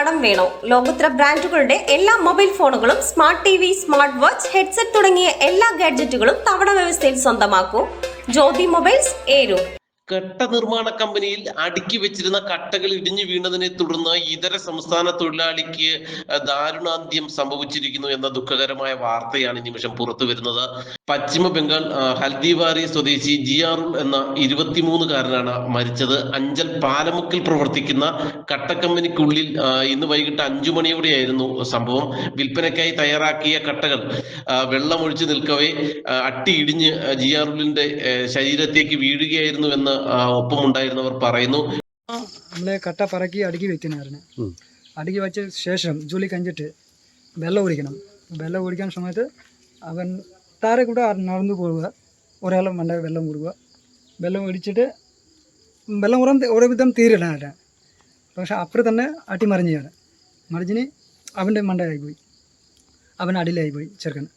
കടം വേണോ? ലോകോത്തര ബ്രാൻഡുകളുടെ എല്ലാ മൊബൈൽ ഫോണുകളും smart TV, smart watch, headset തുടങ്ങിയ എല്ലാ ഗാഡ്ജറ്റുകളും തവണ വ്യവസ്ഥയിൽ സ്വന്തമാക്കൂ. ജ്യോതി മൊബൈൽസ്, ഏരൂർ. കെട്ട നിർമ്മാണ കമ്പനിയിൽ അടുക്കി വെച്ചിരുന്ന കട്ടകൾ ഇടിഞ്ഞു വീണതിനെ തുടർന്ന് ഇതര സംസ്ഥാന തൊഴിലാളിക്ക് ദാരുണാന്ത്യം സംഭവിച്ചിരിക്കുന്നു എന്ന ദുഃഖകരമായ വാർത്തയാണ് ഈ നിമിഷം പുറത്തു വരുന്നത്. പശ്ചിമ ബംഗാൾ ഹൽദിവാരി സ്വദേശി ജിയാറുൾ എന്ന 23-കാരനാണ് മരിച്ചത്. അഞ്ചൽ പാലമുക്കിൽ പ്രവർത്തിക്കുന്ന കട്ടക്കമ്പനിക്കുള്ളിൽ ഇന്ന് വൈകിട്ട് 5 മണിയോടെയായിരുന്നു സംഭവം. വിൽപ്പനയ്ക്കായി തയ്യാറാക്കിയ കട്ടകൾ വെള്ളമൊഴിച്ചു നിൽക്കവേ അട്ടി ഇടിഞ്ഞ് ജിയാറുളിന്റെ ശരീരത്തേക്ക് വീഴുകയായിരുന്നു എന്ന് ഒപ്പമുണ്ടായിരുന്നവർ പറയുന്നു. നമ്മളെ കട്ട പറക്കി അടുക്കി വെക്കുന്നതായിരുന്നു. അടുക്കി വെച്ച ശേഷം ജോലി കഴിഞ്ഞിട്ട് വെള്ളം ഒഴിക്കണം. വെള്ളം ഒഴിക്കാൻ സമയത്ത് അവൻ താരെ കൂടെ നടന്നു പോവുക. ഒരാളും മണ്ട വെള്ളം കൊടുക്കുക. വെള്ളം ഒഴിച്ചിട്ട് വെള്ളം ഓരോ വിധം തീരിടാനായിട്ട്. പക്ഷെ അപ്പുറം തന്നെ അട്ടിമറിഞ്ഞാണ്. മറിഞ്ഞിന് അവൻ്റെ മണ്ടയായിപ്പോയി, അവൻ അടിയിലായിപ്പോയി ചെറുക്കൻ.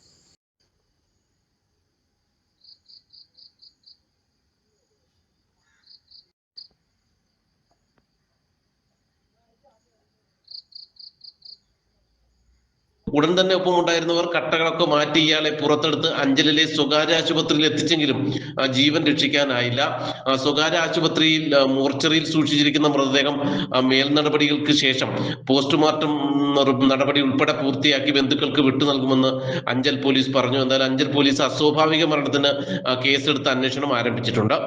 ഉടൻ തന്നെ ഒപ്പമുണ്ടായിരുന്നവർ കട്ടകളൊക്കെ മാറ്റി ഇയാളെ പുറത്തെടുത്ത് അഞ്ചലിലെ സ്വകാര്യ ആശുപത്രിയിൽ എത്തിച്ചെങ്കിലും ജീവൻ രക്ഷിക്കാനായില്ല. സ്വകാര്യ ആശുപത്രിയിൽ മോർച്ചറിയിൽ സൂക്ഷിച്ചിരിക്കുന്ന മൃതദേഹം മേൽ നടപടികൾക്ക് ശേഷം പോസ്റ്റ്മോർട്ടം നടപടി ഉൾപ്പെടെ പൂർത്തിയാക്കി ബന്ധുക്കൾക്ക് വിട്ടു നൽകുമെന്ന് അഞ്ചൽ പോലീസ് പറഞ്ഞു. എന്നാൽ അഞ്ചൽ പോലീസ് അസ്വാഭാവിക മരണത്തിന് കേസെടുത്ത് അന്വേഷണം ആരംഭിച്ചിട്ടുണ്ട്.